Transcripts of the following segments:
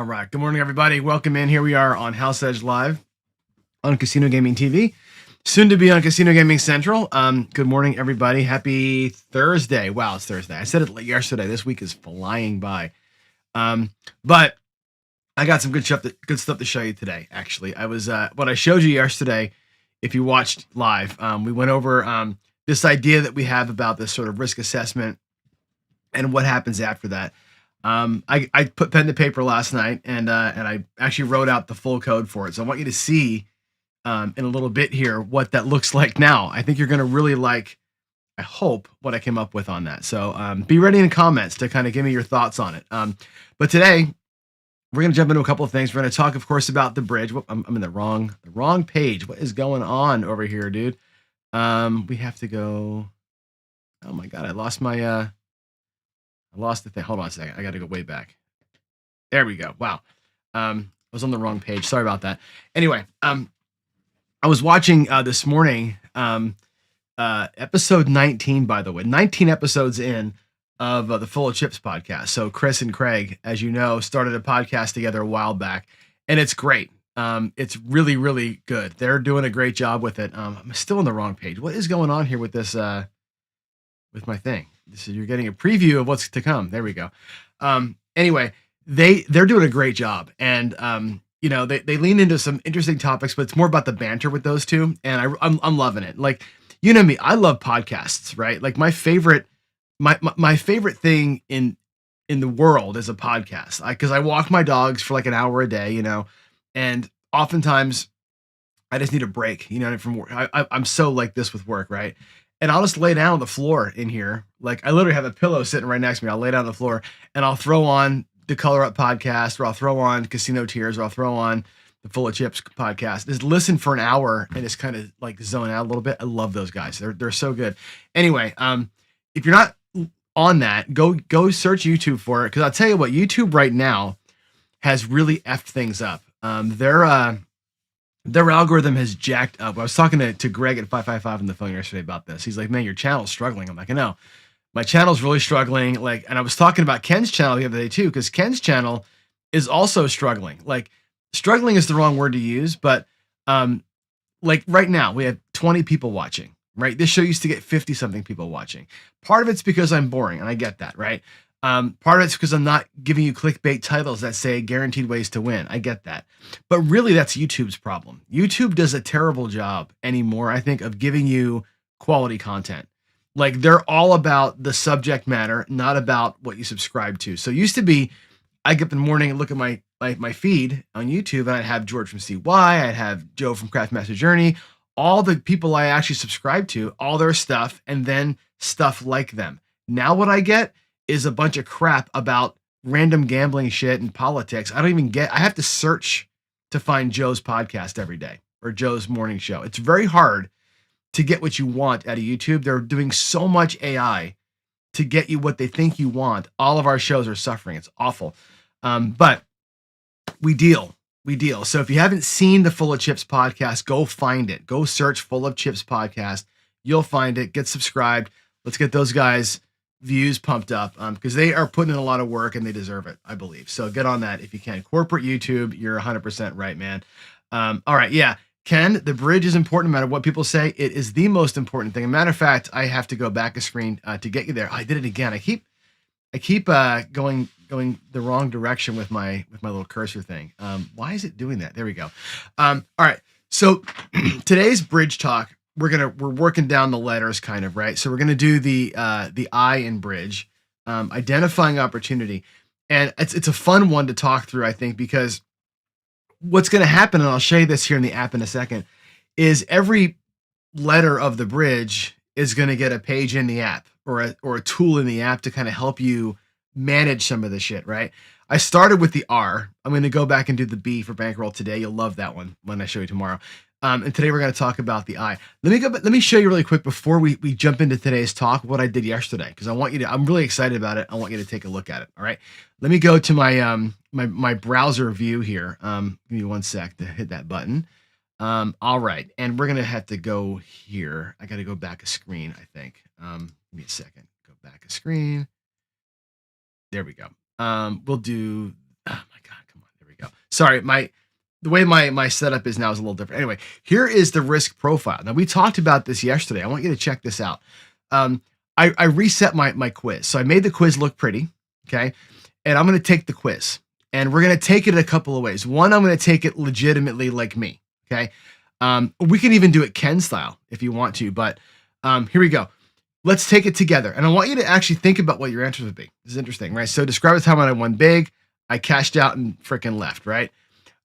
All right. Good morning, everybody. Welcome in. Here we are on House Edge Live on Casino Gaming TV, soon to be on Casino Gaming Central. Good morning, everybody. Happy Thursday. Wow, it's Thursday. I said it yesterday. This week is flying by. But I got some good stuff to show you today. Actually, I was what I showed you yesterday. If you watched live, we went over this idea that we have about this sort of risk assessment and what happens after that. I put pen to paper last night and I actually wrote out the full code for it. So I want you to see in a little bit here what that looks like now. I think you're going to really like, I hope, what I came up with on that. So be ready in the comments to kind of give me your thoughts on it. But today we're going to jump into a couple of things. We're going to talk, of course, about the bridge. Whoop, I'm in the wrong page. What is going on over here, dude? We have to go. Oh my God, I lost the thing. Hold on a second. I got to go way back. There we go. Wow. I was on the wrong page. Sorry about that. Anyway, I was watching this morning, episode 19, by the way, 19 episodes in of the Full of Chips podcast. So Chris and Craig, as you know, started a podcast together a while back, and it's great. It's really, really good. They're doing a great job with it. I'm still on the wrong page. What is going on here with this, with my thing? You're getting a preview of what's to come. There we go. Anyway, they're doing a great job, and they lean into some interesting topics, but it's more about the banter with those two, and I'm loving it. Like, you know me, I love podcasts, right? Like my favorite thing in the world is a podcast, because I walk my dogs for like an hour a day, and oftentimes I just need a break, from work. I'm so like this with work, right? And I'll just lay down on the floor in here. Like, I literally have a pillow sitting right next to me. I'll lay down on the floor and I'll throw on the Color Up podcast, or I'll throw on Casino Tears, or I'll throw on the Full of Chips podcast. Just listen for an hour and just kind of like zone out a little bit. I love those guys. They're so good. Anyway, if you're not on that, go search YouTube for it. Cause I'll tell you what, YouTube right now has really effed things up. Their algorithm has jacked up. I was talking to Greg at 555 on the phone yesterday about this. He's like, man, your channel's struggling. I'm like, I know. My channel's really struggling. Like, and I was talking about Ken's channel the other day too, because Ken's channel is also struggling. Like, struggling is the wrong word to use, but like right now we have 20 people watching, right? This show used to get 50 something people watching. Part of it's because I'm boring, and I get that, right? Part of it's because I'm not giving you clickbait titles that say guaranteed ways to win. I get that. But really, that's YouTube's problem. YouTube does a terrible job anymore, I think, of giving you quality content. Like, they're all about the subject matter, not about what you subscribe to. So it used to be, I get up in the morning and look at my feed on YouTube, and I'd have George from CY, I'd have Joe from Craftmaster Journey, all the people I actually subscribe to, all their stuff, and then stuff like them. Now what I get is a bunch of crap about random gambling shit and politics. I have to search to find Joe's podcast every day, or Joe's morning show. It's very hard to get what you want out of YouTube. They're doing so much AI to get you what they think you want. All of our shows are suffering. It's awful. But we deal. So if you haven't seen the Full of Chips podcast, go find it. Go search Full of Chips podcast. You'll find it. Get subscribed. Let's get those guys' views pumped up, because they are putting in a lot of work and they deserve it, I believe. So get on that if you can. Corporate YouTube, you're 100% right, man. All right, yeah. Ken, the bridge is important no matter what people say. It is the most important thing. As a matter of fact, I have to go back a screen to get you there. I did it again. I keep going the wrong direction with my little cursor thing. Why is it doing that? There we go. All right. So today's bridge talk, we're working down the letters, kind of, right? So we're gonna do the I in bridge, identifying opportunity, and it's a fun one to talk through, I think, because what's gonna happen, and I'll show you this here in the app in a second, is every letter of the bridge is gonna get a page in the app, or a tool in the app to kind of help you manage some of the shit, right? I started with the R. I'm going to go back and do the B for bankroll today. You'll love that one when I show you tomorrow. And today we're going to talk about the I. Let me show you really quick before we jump into today's talk what I did yesterday, because I'm really excited about it. I want you to take a look at it. All right. Let me go to my my browser view here. Give me one sec to hit that button. All right. And we're going to have to go here. I got to go back a screen, I think. Give me a second. Go back a screen. There we go. We'll do, oh my God, come on. Sorry, the way my setup is now is a little different. Anyway, here is the risk profile. Now we talked about this yesterday. I want you to check this out. I reset my quiz. So I made the quiz look pretty. Okay. And I'm going to take the quiz and we're going to take it a couple of ways. One, I'm going to take it legitimately like me. Okay. We can even do it Ken style if you want to, but here we go. Let's take it together. And I want you to actually think about what your answers would be. This is interesting, right? So describe a time when I won big. I cashed out and freaking left, right?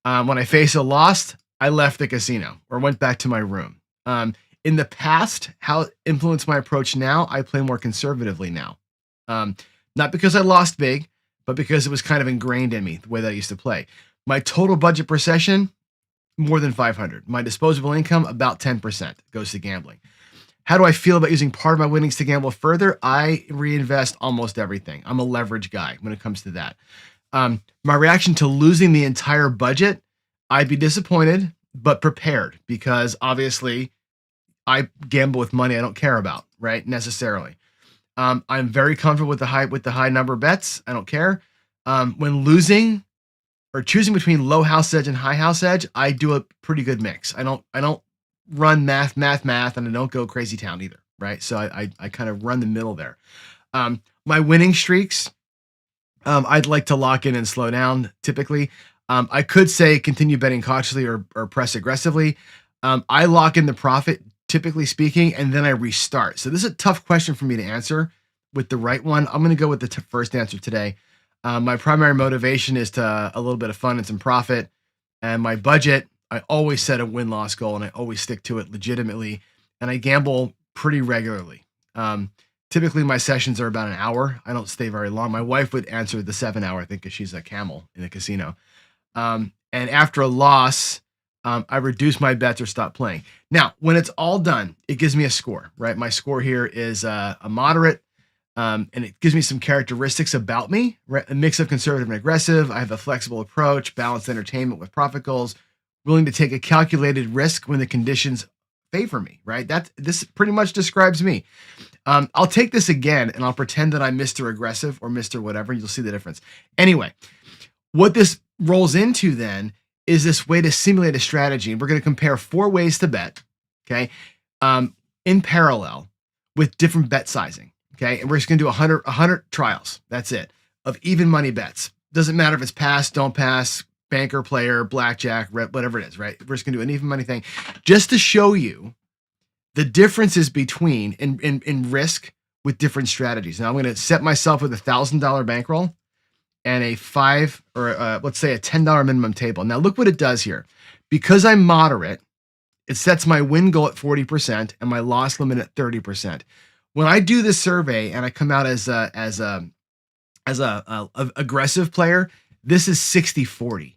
When I faced a loss, I left the casino or went back to my room. In the past, how it influenced my approach now, I play more conservatively now. Not because I lost big, but because it was kind of ingrained in me, the way that I used to play. My total budget per session, more than 500. My disposable income, about 10% goes to gambling. How do I feel about using part of my winnings to gamble further? I reinvest almost everything. I'm a leverage guy when it comes to that. My reaction to losing the entire budget, I'd be disappointed, but prepared because obviously I gamble with money I don't care about, right? Necessarily. I'm very comfortable with the high number bets. I don't care. When losing or choosing between low house edge and high house edge, I do a pretty good mix. I don't run math, and I don't go crazy town either, right? So I kind of run the middle there. My winning streaks, I'd like to lock in and slow down typically. I could say continue betting cautiously or press aggressively. I lock in the profit, typically speaking, and then I restart. So this is a tough question for me to answer with the right one. I'm going to go with the first answer today. My primary motivation is to a little bit of fun and some profit. And my budget, I always set a win-loss goal and I always stick to it legitimately. And I gamble pretty regularly. Typically my sessions are about an hour. I don't stay very long. My wife would answer the 7 hour, I think, because she's a camel in the casino. And after a loss, I reduce my bets or stop playing. Now, when it's all done, it gives me a score, right? My score here is a moderate, and it gives me some characteristics about me, right? A mix of conservative and aggressive. I have a flexible approach, balanced entertainment with profit goals, willing to take a calculated risk when the conditions favor me, right? This pretty much describes me. I'll take this again and I'll pretend that I'm Mr. Aggressive or Mr. Whatever. You'll see the difference. Anyway, what this rolls into then is this way to simulate a strategy. And we're going to compare 4 ways to bet, okay, in parallel with different bet sizing, okay? And we're just going to do 100 trials. That's it, of even money bets. Doesn't matter if it's pass, don't pass, banker, player, blackjack, whatever it is, right? We're just going to do an even money thing just to show you the differences between in risk with different strategies. Now I'm going to set myself with $1,000 bankroll and a $5 or let's say a $10 minimum table. Now look what it does here. Because I'm moderate, it sets my win goal at 40% and my loss limit at 30%. When I do this survey and I come out as a aggressive player, this is 60-40.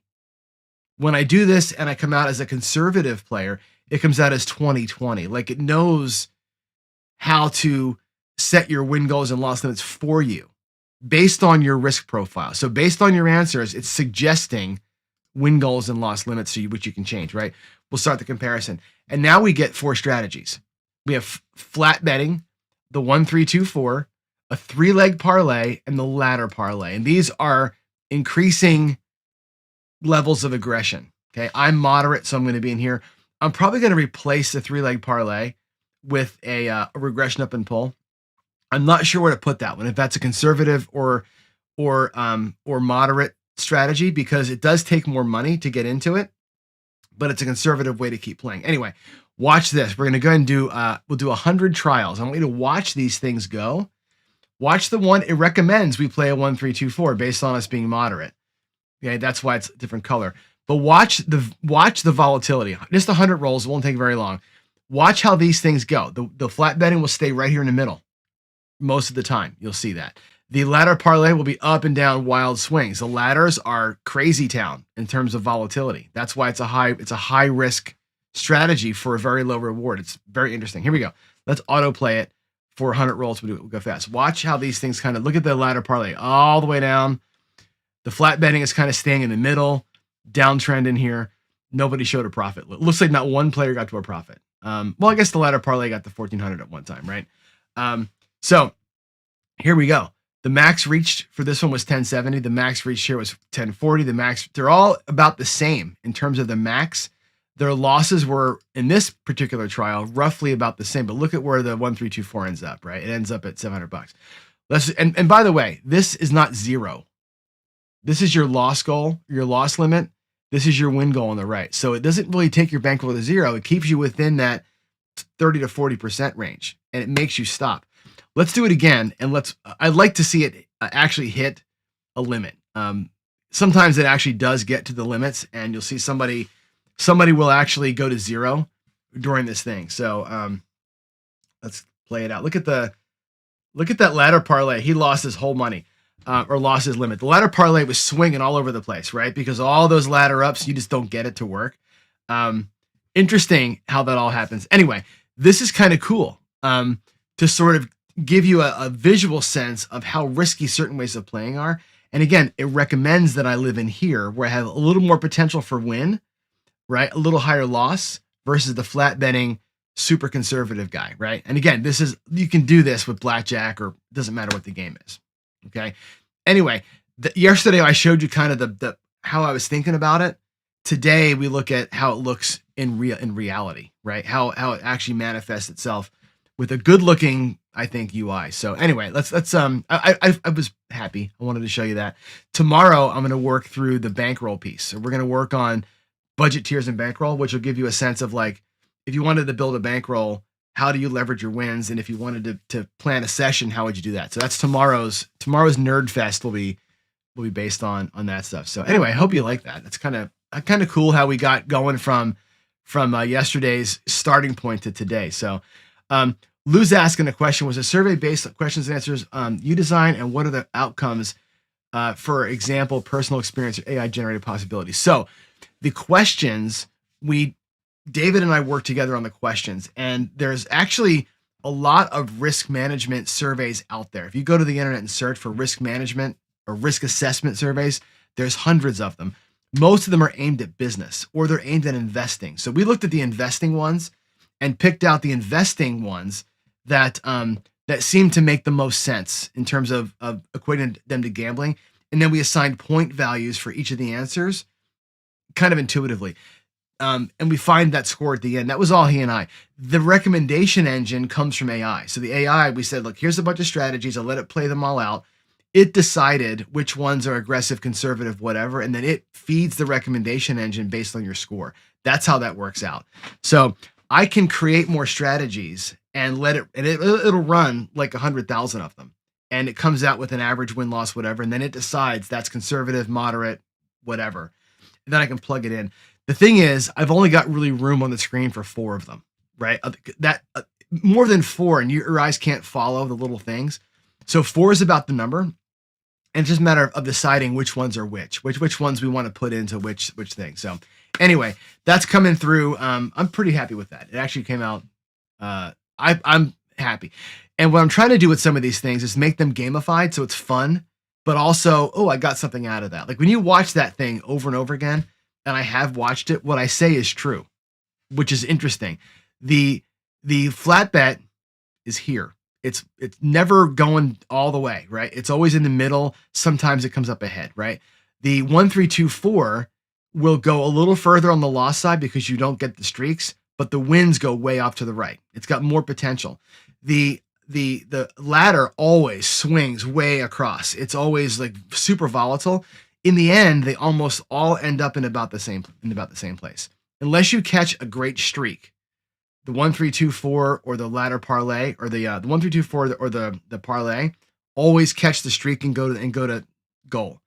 When I do this and I come out as a conservative player, it comes out as 20-20. Like it knows how to set your win goals and loss limits for you based on your risk profile. So based on your answers, it's suggesting win goals and loss limits to you, which you can change, right? We'll start the comparison. And now we get 4 strategies. We have flat betting, the 1-3-2-4, a 3-leg parlay, and the ladder parlay. And these are increasing levels of aggression. Okay. I'm moderate, so I'm going to be in here. I'm probably going to replace the 3-leg parlay with a regression up and pull. I'm not sure where to put that one, if that's a conservative or moderate strategy, because it does take more money to get into it, but it's a conservative way to keep playing. Anyway, watch this. We're going to go ahead and do, we'll do 100 trials. I want you to watch these things go. Watch the one it recommends we play a 1-3-2-4 based on us being moderate. Okay, that's why it's a different color. But watch the volatility. Just 100 rolls, it won't take very long. Watch how these things go. The flat betting will stay right here in the middle most of the time. You'll see that. The ladder parlay will be up and down wild swings. The ladders are crazy town in terms of volatility. That's why it's a high risk strategy for a very low reward. It's very interesting. Here we go. Let's autoplay it for 100 rolls. We'll go fast. Watch how these things kind of look at the ladder parlay all the way down. The flat betting is kind of staying in the middle, downtrend in here. Nobody showed a profit. It looks like not one player got to a profit. Well, I guess the ladder parlay got to 1,400 at one time, right? So here we go. The max reached for this one was 1070. The max reached here was 1040. They're all about the same in terms of the max. Their losses were in this particular trial roughly about the same, but look at where the 1324 ends up, right? It ends up at $700. And by the way, this is not zero. This is your loss goal, your loss limit. This is your win goal on the right. So it doesn't really take your bankroll to zero. It keeps you within that 30 to 40% range, and it makes you stop. Let's do it again, and I'd like to see it actually hit a limit. Sometimes it actually does get to the limits, and you'll see somebody will actually go to zero during this thing. So let's play it out. Look at that ladder parlay. He lost his whole money, or lost his limit. The ladder parlay was swinging all over the place, right? Because all those ladder ups, you just don't get it to work. Interesting how that all happens. Anyway, this is kind of cool to sort of give you a visual sense of how risky certain ways of playing are. And again, it recommends that I live in here where I have a little more potential for win, right? A little higher loss versus the flat betting super conservative guy, right? And again, you can do this with blackjack, or it doesn't matter what the game is. Okay. Anyway, yesterday I showed you kind of the how I was thinking about it. Today we look at how it looks in reality, right? How it actually manifests itself with a good looking, I think, UI. So anyway, let's I was happy. I wanted to show you that. Tomorrow I'm going to work through the bankroll piece. So we're going to work on budget tiers and bankroll, which will give you a sense of like, if you wanted to build a bankroll, how do you leverage your wins? And if you wanted to plan a session, how would you do that? So that's tomorrow's Nerd Fest will be based on that stuff. So anyway, I hope you like that. That's kind of cool how we got going from yesterday's starting point to today. So Lou's asking a question: was a survey based on questions and answers you design, and what are the outcomes? For example, personal experience or AI generated possibilities. So the questions, David and I worked together on the questions, and there's actually a lot of risk management surveys out there. If you go to the internet and search for risk management or risk assessment surveys, there's hundreds of them. Most of them are aimed at business, or they're aimed at investing. So we looked at the investing ones and picked out the investing ones that seemed to make the most sense in terms of equating them to gambling. And then we assigned point values for each of the answers kind of intuitively. And we find that score at the end. That was all he and I. The recommendation engine comes from AI. So the AI, we said, look, here's a bunch of strategies. I'll let it play them all out. It decided which ones are aggressive, conservative, whatever. And then it feeds the recommendation engine based on your score. That's how that works out. So I can create more strategies and it'll run like 100,000 of them. And it comes out with an average win-loss, whatever. And then it decides that's conservative, moderate, whatever. And then I can plug it in. The thing is, I've only got really room on the screen for 4 of them, right? More than 4, and your eyes can't follow the little things. So 4 is about the number, and it's just a matter of deciding which ones are which ones we want to put into which thing. So anyway, that's coming through. I'm pretty happy with that. It actually came out. I'm happy. And what I'm trying to do with some of these things is make them gamified, so it's fun, but also, I got something out of that. Like when you watch that thing over and over again, and I have watched it, what I say is true, which is interesting. The flat bet is here. It's never going all the way, right? It's always in the middle. Sometimes it comes up ahead, right? The 1-3-2-4 will go a little further on the loss side because you don't get the streaks, but the wins go way off to the right. It's got more potential. The ladder always swings way across. It's always like super volatile. In the end, they almost all end up in about the same place, unless you catch a great streak. The 1-3-2-4 or the ladder parlay, or the 1-3-2-4 or the parlay, always catch the streak and go to goal.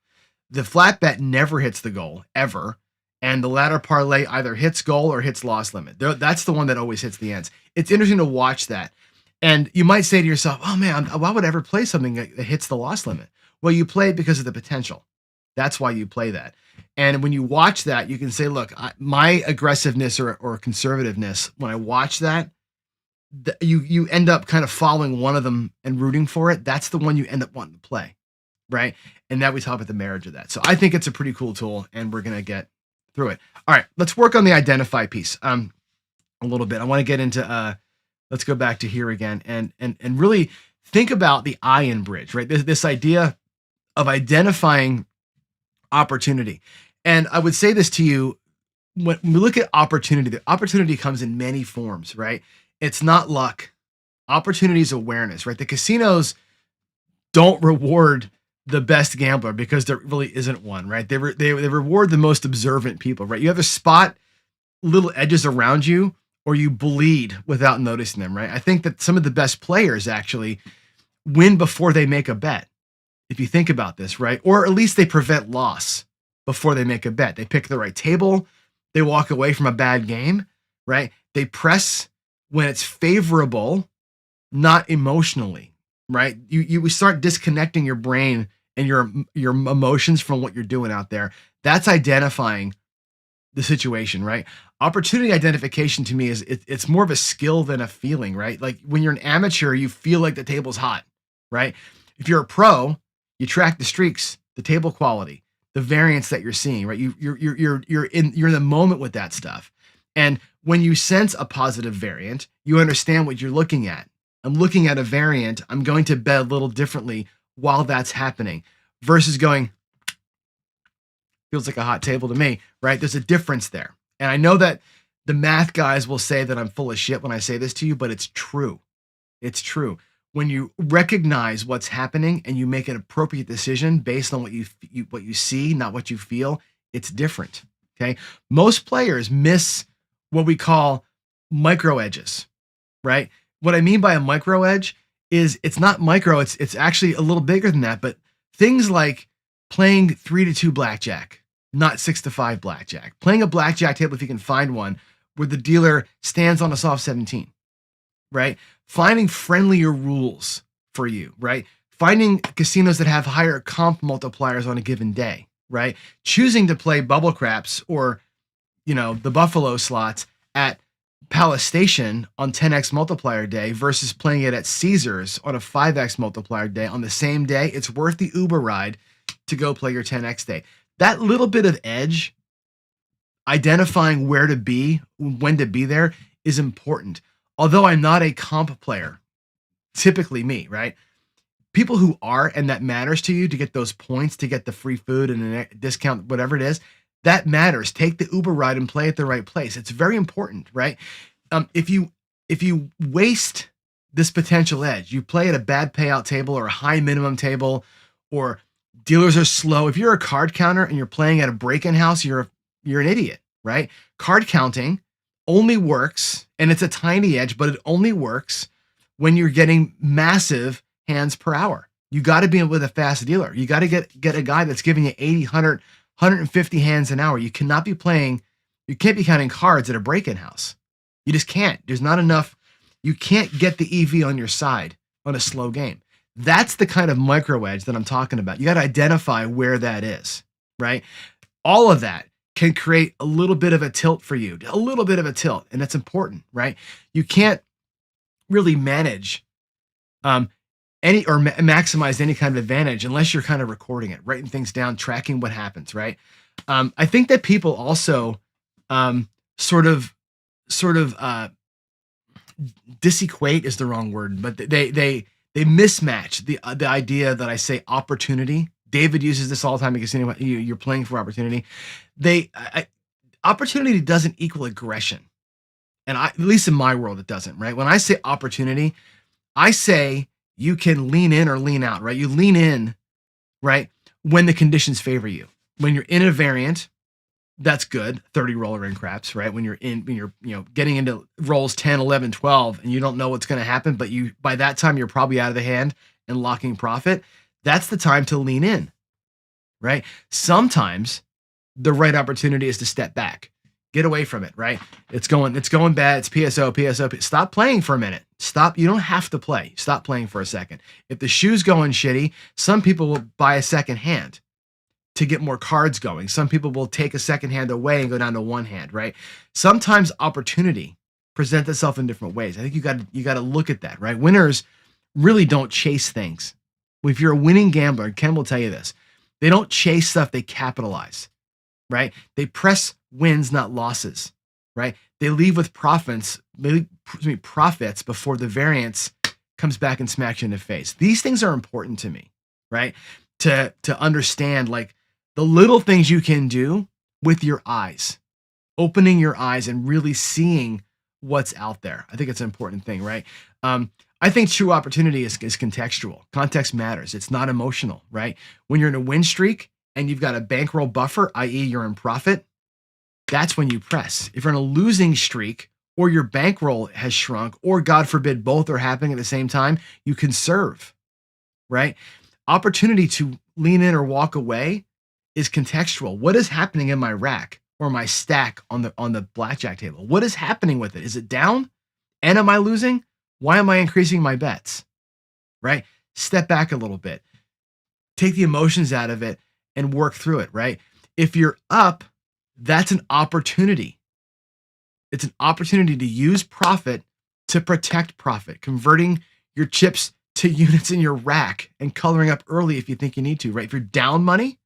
The flat bet never hits the goal ever, and the ladder parlay either hits goal or hits loss limit. That's the one that always hits the ends. It's interesting to watch that, and you might say to yourself, "Oh man, why would I ever play something that hits the loss limit?" Well, you play it because of the potential. That's why you play that. And when you watch that, you can say, look, my aggressiveness or conservativeness, when I watch that, you end up kind of following one of them and rooting for it. That's the one you end up wanting to play, right? And that we talk about the marriage of that. So I think it's a pretty cool tool, and we're going to get through it. All right, let's work on the identify piece a little bit. I want to get into, let's go back to here again and really think about the iron bridge, right? This idea of identifying opportunity. And I would say this to you, when we look at opportunity, the opportunity comes in many forms, right? It's not luck. Opportunity is awareness, right? The casinos don't reward the best gambler because there really isn't one, right? They reward the most observant people, right? You have to spot little edges around you or you bleed without noticing them, right? I think that some of the best players actually win before they make a bet. If you think about this, right? Or at least they prevent loss before they make a bet. They pick the right table. They walk away from a bad game, right? They press when it's favorable, not emotionally, right? You start disconnecting your brain and your emotions from what you're doing out there. That's identifying the situation, right? Opportunity identification to me is it's more of a skill than a feeling, right? Like when you're an amateur, you feel like the table's hot, right? If you're a pro, you track the streaks, the table quality, the variance that you're seeing, right? You're in the moment with that stuff. And when you sense a positive variant, you understand what you're looking at. I'm looking at a variant. I'm going to bet a little differently while that's happening versus going, feels like a hot table to me, right? There's a difference there. And I know that the math guys will say that I'm full of shit when I say this to you, but it's true. It's true. When you recognize what's happening and you make an appropriate decision based on what you see, not what you feel, it's different. Okay. Most players miss what we call micro edges, right? What I mean by a micro edge is it's not micro, it's actually a little bigger than that, but things like playing 3-2 blackjack, not 6-5 blackjack. Playing a blackjack table, if you can find one, where the dealer stands on a soft 17, right? Finding friendlier rules for you, right? Finding casinos that have higher comp multipliers on a given day, right? Choosing to play bubble craps or, the Buffalo slots at Palace Station on 10x multiplier day versus playing it at Caesars on a 5x multiplier day on the same day. It's worth the Uber ride to go play your 10x day. That little bit of edge, identifying where to be, when to be there, is important. Although I'm not a comp player, typically me, right? People who are, and that matters to you to get those points, to get the free food and a discount, whatever it is, that matters. Take the Uber ride and play at the right place. It's very important, right? If you waste this potential edge, you play at a bad payout table or a high minimum table, or dealers are slow. If you're a card counter and you're playing at a break-in house, you're an idiot, right? Card counting only works, and it's a tiny edge, but it only works when you're getting massive hands per hour. You got to be with a fast dealer. You got to get a guy that's giving you 80, 100, 150 hands an hour. You can't be counting cards at a break-in house. You just can't. There's not enough. You can't get the EV on your side on a slow game. That's the kind of micro edge that I'm talking about. You got to identify where that is, right? All of that can create a little bit of a tilt for you, and that's important, right? You can't really manage maximize any kind of advantage unless you're kind of recording it, writing things down, tracking what happens, right? I think that people also sort of disequate is the wrong word, but they mismatch the idea that I say opportunity. David uses this all the time because you're playing for opportunity. Opportunity doesn't equal aggression. And at least in my world, it doesn't, right? When I say opportunity, I say you can lean in or lean out, right? You lean in, right, when the conditions favor you. When you're in a variant, that's good. 30 roller in craps, right? When you're getting into rolls 10, 11, 12, and you don't know what's going to happen, but by that time, you're probably out of the hand and locking profit. That's the time to lean in, right? Sometimes the right opportunity is to step back, get away from it, right? It's going bad. It's PSO. Stop playing for a minute. Stop. You don't have to play. Stop playing for a second. If the shoe's going shitty, some people will buy a second hand to get more cards going. Some people will take a second hand away and go down to one hand, right? Sometimes opportunity presents itself in different ways. I think you got to look at that, right? Winners really don't chase things. If you're a winning gambler, Ken will tell you this, they don't chase stuff, they capitalize, right? They press wins, not losses, right? They leave with profits before the variance comes back and smacks you in the face. These things are important to me, right? To understand like the little things you can do with your eyes, opening your eyes and really seeing what's out there. I think it's an important thing, right? I think true opportunity is contextual. Context matters. It's not emotional, right? When you're in a win streak and you've got a bankroll buffer, i.e. you're in profit, that's when you press. If you're in a losing streak or your bankroll has shrunk, or God forbid, both are happening at the same time, you conserve, right? Opportunity to lean in or walk away is contextual. What is happening in my rack or my stack on the blackjack table? What is happening with it? Is it down? And am I losing? Why am I increasing my bets? Right? Step back a little bit. Take the emotions out of it and work through it, right? If you're up, that's an opportunity. It's an opportunity to use profit to protect profit, converting your chips to units in your rack and coloring up early if you think you need to, right? If you're down money,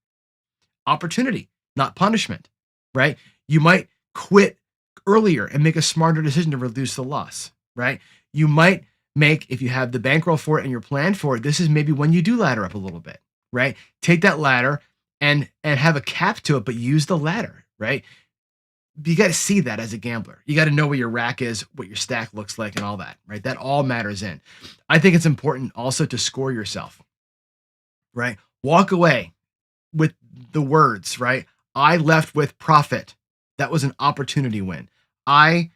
opportunity, not punishment, right? You might quit earlier and make a smarter decision to reduce the loss, right? You might make, if you have the bankroll for it and you're planned for it, this is maybe when you do ladder up a little bit, right? Take that ladder and have a cap to it, but use the ladder, right? You got to see that as a gambler. You got to know where your rack is, what your stack looks like, and all that, right? That all matters in. I think it's important also to score yourself, right? Walk away with the words, right? I left with profit. That was an opportunity win. I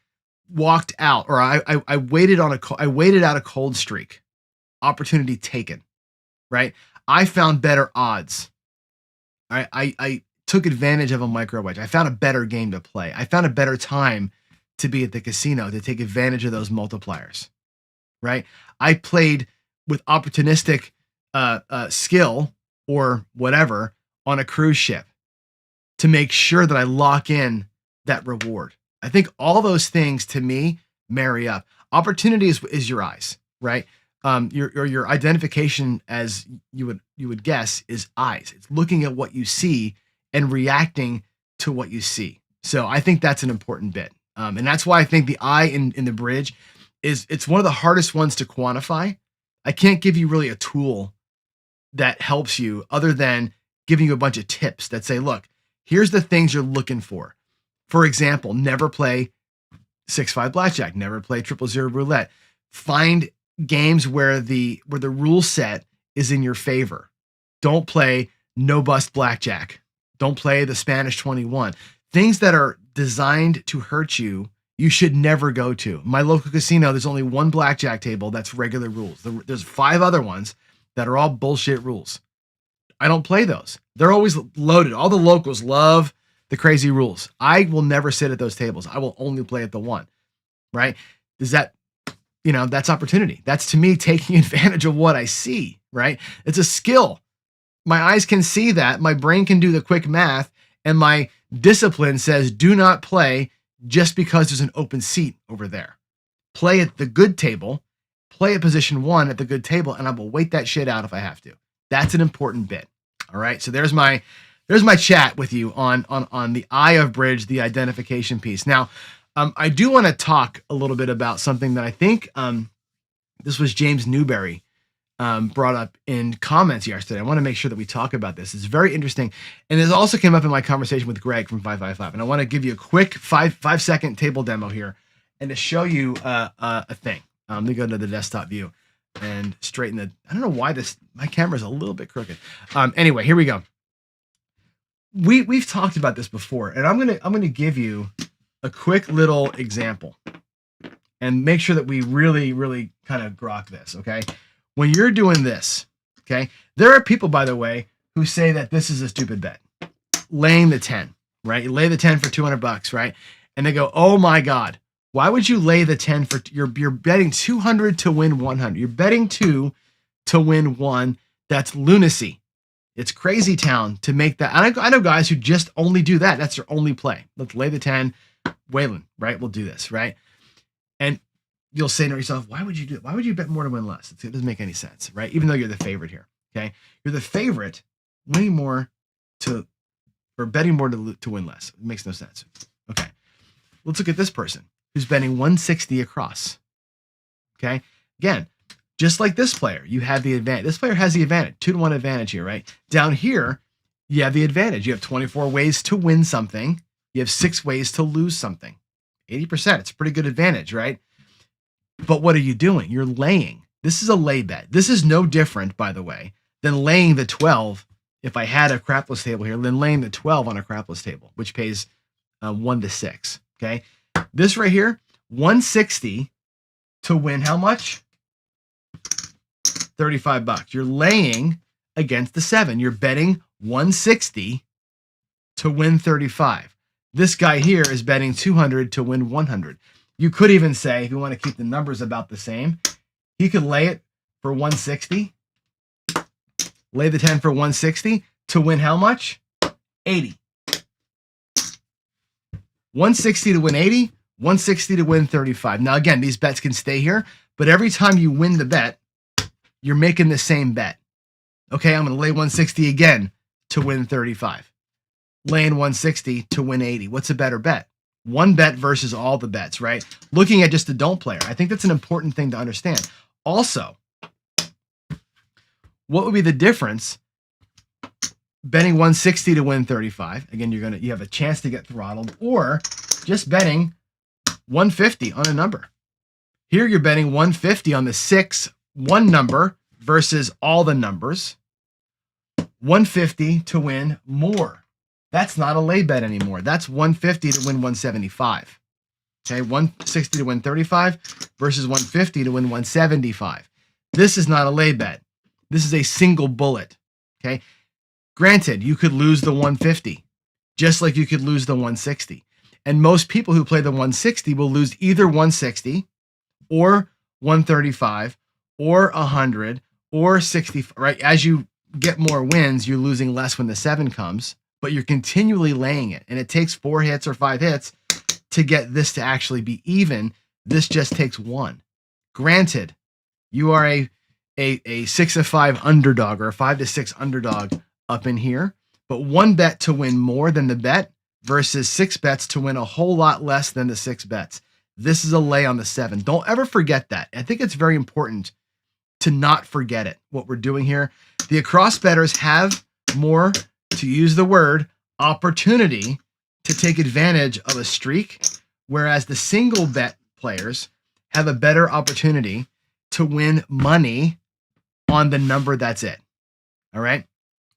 walked out, or I waited out a cold streak. Opportunity taken, right? I found better odds. I took advantage of a micro wedge. I found a better game to play. I found a better time to be at the casino to take advantage of those multipliers, right? I played with opportunistic skill or whatever on a cruise ship to make sure that I lock in that reward. I think all those things to me marry up. Opportunity is your eyes, right? Your identification, as you would guess, is eyes. It's looking at what you see and reacting to what you see. So I think that's an important bit. And that's why I think the eye in the bridge it's one of the hardest ones to quantify. I can't give you really a tool that helps you other than giving you a bunch of tips that say, look, here's the things you're looking for. For example, never play 6-5 blackjack, never play 000 roulette. Find games where the rule set is in your favor. Don't play no bust blackjack. Don't play the Spanish 21. Things that are designed to hurt you, you should never go to. My local casino, there's only one blackjack table that's regular rules. There's 5 other ones that are all bullshit rules. I don't play those. They're always loaded. All the locals love the crazy rules. I will never sit at those tables. I will only play at the one, right? Is that, that's opportunity. That's to me taking advantage of what I see, right? It's a skill. My eyes can see that. My brain can do the quick math. And my discipline says, do not play just because there's an open seat over there. Play at the good table. Play at position 1 at the good table. And I will wait that shit out if I have to. That's an important bit. All right. So there's my chat with you on the eye of bridge, the identification piece. Now, I do want to talk a little bit about something that I think this was James Newberry brought up in comments yesterday. I want to make sure that we talk about this. It's very interesting. And this also came up in my conversation with Greg from 555. And I want to give you a quick 5-second table demo here and to show you a thing. Let me go to the desktop view and straighten I don't know why my camera's a little bit crooked. Anyway, here we go. We've talked about this before, and I'm gonna give you a quick little example and make sure that we really, really kind of grok this, okay? When you're doing this, okay, there are people, by the way, who say that this is a stupid bet. Laying the 10, right? You lay the 10 for $200, right? And they go, oh my God, why would you lay the 10 for, you're betting 200 to win 100. You're betting 2 to win 1. That's lunacy. It's crazy town to make that. And I know guys who just only do that. That's their only play. Let's lay the 10. Waylon, right? We'll do this, right? And you'll say to yourself, why would you do it? Why would you bet more to win less? It doesn't make any sense, right? Even though you're the favorite here, okay? You're the favorite, winning more or betting more to win less. It makes no sense. Okay. Let's look at this person who's betting 160 across. Okay. Again, just like this player, you have the advantage. This player has the advantage, 2-to-1 advantage here, right? Down here, you have the advantage. You have 24 ways to win something. You have 6 ways to lose something. 80%, it's a pretty good advantage, right? But what are you doing? You're laying. This is a lay bet. This is no different, by the way, than laying the 12 if I had a crapless table here, than laying the 12 on a crapless table, which pays 1 to 6, okay? This right here, 160 to win how much? $35. You're laying against the 7. You're betting 160 to win 35. This guy here is betting 200 to win 100. You could even say, if you want to keep the numbers about the same, he could lay it for 160, lay the 10 for 160 to win how much? 80. 160 to win 80, 160 to win 35. Now, again, these bets can stay here, but every time you win the bet, you're making the same bet. Okay, I'm going to lay 160 again to win 35. Laying 160 to win 80. What's a better bet? One bet versus all the bets, right? Looking at just the don't player. I think that's an important thing to understand. Also, what would be the difference betting 160 to win 35? Again, you have a chance to get throttled, or just betting 150 on a number. Here you're betting 150 on the 6 one number versus all the numbers. 150 to win more. That's not a lay bet anymore. That's 150 to win 175. Okay, 160 to win 35 versus 150 to win 175. This is not a lay bet. This is a single bullet. Okay, granted, you could lose the 150, just like you could lose the 160. And most people who play the 160 will lose either 160 or 135 or 100 or 60, right? As you get more wins, you're losing less when the 7 comes, but you're continually laying it. And it takes 4 hits or 5 hits to get this to actually be even. This just takes 1. Granted, you are a 6 of 5 underdog or a 5 to 6 underdog up in here, but 1 bet to win more than the bet versus 6 bets to win a whole lot less than the 6 bets. This is a lay on the 7. Don't ever forget that. I think it's very important to not forget it, what we're doing here. The across bettors have more, to use the word, opportunity to take advantage of a streak, whereas the single bet players have a better opportunity to win money on the number that's it. All right,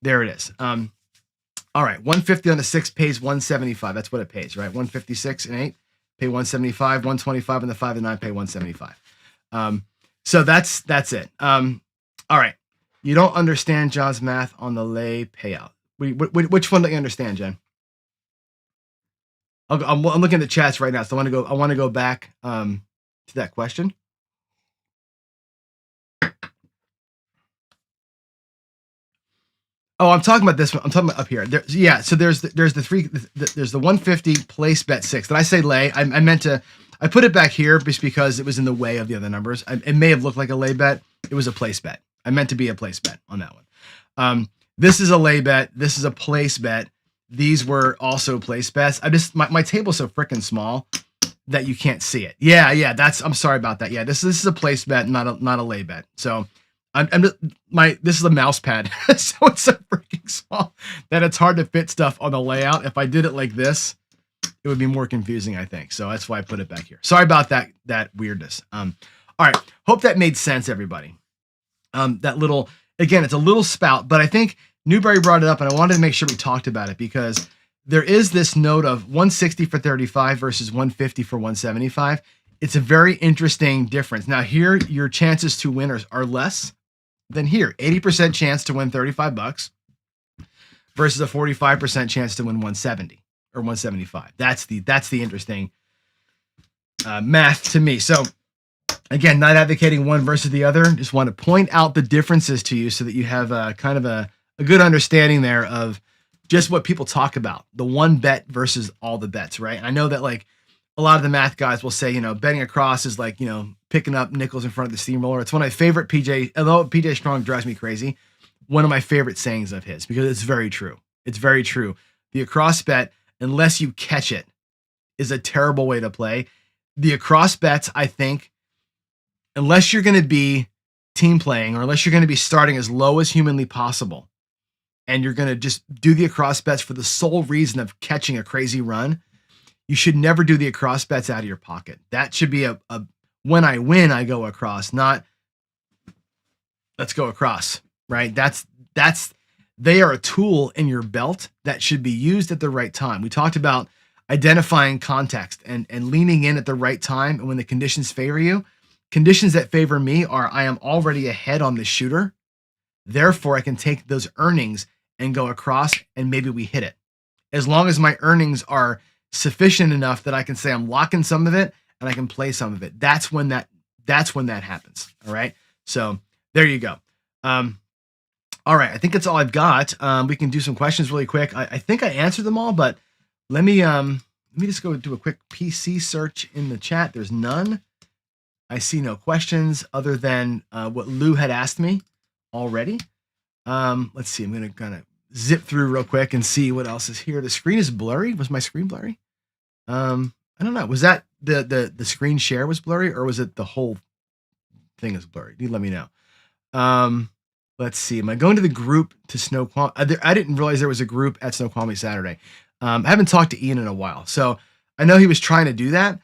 there it is. All right, 150 on the 6 pays 175. That's what it pays, right? 156 and 8 pay 175, 125 and the 5 and 9 pay 175. So that's it. All right, you don't understand John's math on the lay payout. Which one don't you understand, Jen? I'm looking at the chats right now, so I want to go back to that question. Oh, I'm talking about this one. I'm talking about up here. So there's the 150 place bet 6. Did I say lay? I meant to. I put it back here just because it was in the way of the other numbers. It may have looked like a lay bet. It was a place bet. I meant to be a place bet on that one. This is a lay bet. This is a place bet. These were also place bets. My table's so freaking small that you can't see it. Yeah. I'm sorry about that. Yeah, this is a place bet, not a lay bet. So this is a mouse pad, so it's so freaking small that it's hard to fit stuff on the layout. If I did it like this, it would be more confusing, I think. So that's why I put it back here. Sorry about that weirdness. All right. Hope that made sense, everybody. That little, again, it's a little spout, but I think Newberry brought it up, and I wanted to make sure we talked about it because there is this note of 160 for 35 versus 150 for 175. It's a very interesting difference. Now here, your chances to win are less than here. 80% chance to win $35 versus a 45% chance to win 170 or 175. That's the interesting math to me. So again, not advocating one versus the other. Just want to point out the differences to you so that you have kind of a good understanding there of just what people talk about. The one bet versus all the bets, right? I know that like a lot of the math guys will say, betting across is like, picking up nickels in front of the steamroller. It's one of my favorite although PJ Strong drives me crazy, one of my favorite sayings of his, because it's very true. It's very true. The across bet, unless you catch it, is a terrible way to play. The across bets, I think, unless you're going to be team playing, or unless you're going to be starting as low as humanly possible, and you're going to just do the across bets for the sole reason of catching a crazy run, you should never do the across bets out of your pocket. That should be a when I win, I go across, not let's go across, right? They are a tool in your belt that should be used at the right time. We talked about identifying context and leaning in at the right time. And when the conditions favor you, conditions that favor me are I am already ahead on the shooter. Therefore, I can take those earnings and go across and maybe we hit it. As long as my earnings are sufficient enough that I can say I'm locking some of it and I can play some of it. That's when that happens. All right. So there you go. All right. I think that's all I've got. We can do some questions really quick. I think I answered them all, but let me just go do a quick PC search in the chat. There's none. I see no questions other than what Lou had asked me already. Let's see. I'm going to kind of zip through real quick and see what else is here. The screen is blurry. Was my screen blurry? I don't know. Was that the screen share was blurry, or was it the whole thing is blurry? You let me know. Let's see. Am I going to the group to Snoqualmie? I didn't realize there was a group at Snoqualmie Saturday. I haven't talked to Ian in a while, so I know he was trying to do that.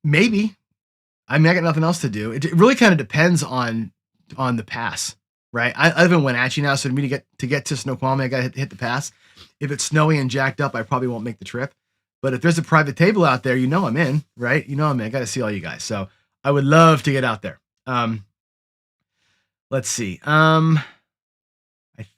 Maybe. I mean, I got nothing else to do. It really kind of depends on the pass, right? I live in Wenatchee now, so to me to get to Snoqualmie, I got to hit the pass. If it's snowy and jacked up, I probably won't make the trip. But if there's a private table out there, I'm in, right? I'm in. I got to see all you guys. So I would love to get out there. Let's see. I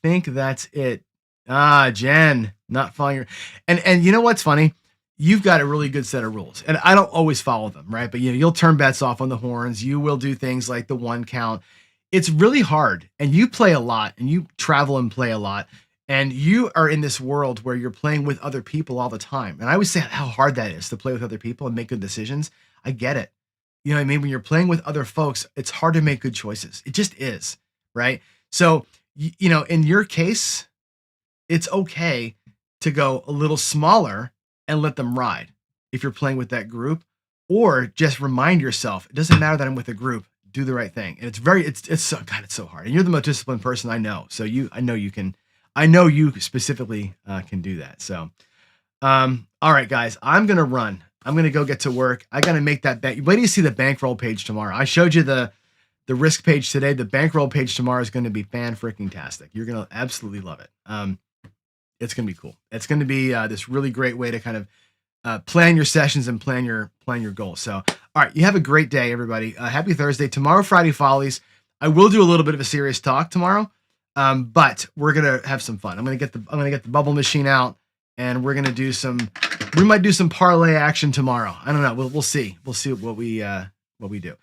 think that's it. Jen, not following your, and you know what's funny? You've got a really good set of rules, and I don't always follow them, right? But you'll turn bets off on the horns. You will do things like the one count. It's really hard, and you play a lot, and you travel and play a lot, and you are in this world where you're playing with other people all the time. And I always say how hard that is to play with other people and make good decisions. I get it. You know what I mean? When you're playing with other folks, it's hard to make good choices. It just is, right? So, in your case, it's okay to go a little smaller and let them ride if you're playing with that group, or just remind yourself, it doesn't matter that I'm with a group, do the right thing. And it's so hard. And you're the most disciplined person I know. So I know you specifically can do that. So, all right, guys, I'm going to run. I'm going to go get to work. I got to make that bet. Wait till you see the bankroll page tomorrow. I showed you the risk page today. The bankroll page tomorrow is going to be fan-freaking-tastic. You're going to absolutely love it. It's going to be cool. It's going to be this really great way to kind of plan your sessions and plan your goals. So, all right, you have a great day, everybody. Happy Thursday. Tomorrow, Friday Follies. I will do a little bit of a serious talk tomorrow, but we're going to have some fun. I'm going to get the bubble machine out, and we might do some parlay action tomorrow. I don't know. We'll see. We'll see what we do.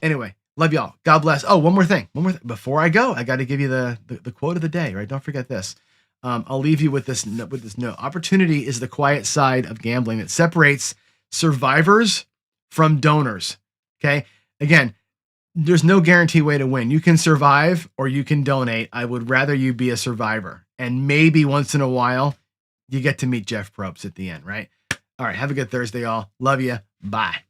Anyway, love y'all. God bless. Oh, one more thing. Before I go, I got to give you the quote of the day, right? Don't forget this. I'll leave you with this note. Opportunity is the quiet side of gambling. It separates survivors from donors. Okay. Again, there's no guaranteed way to win. You can survive or you can donate. I would rather you be a survivor. And maybe once in a while, you get to meet Jeff Probst at the end, right? All right. Have a good Thursday, y'all. Love you. Bye.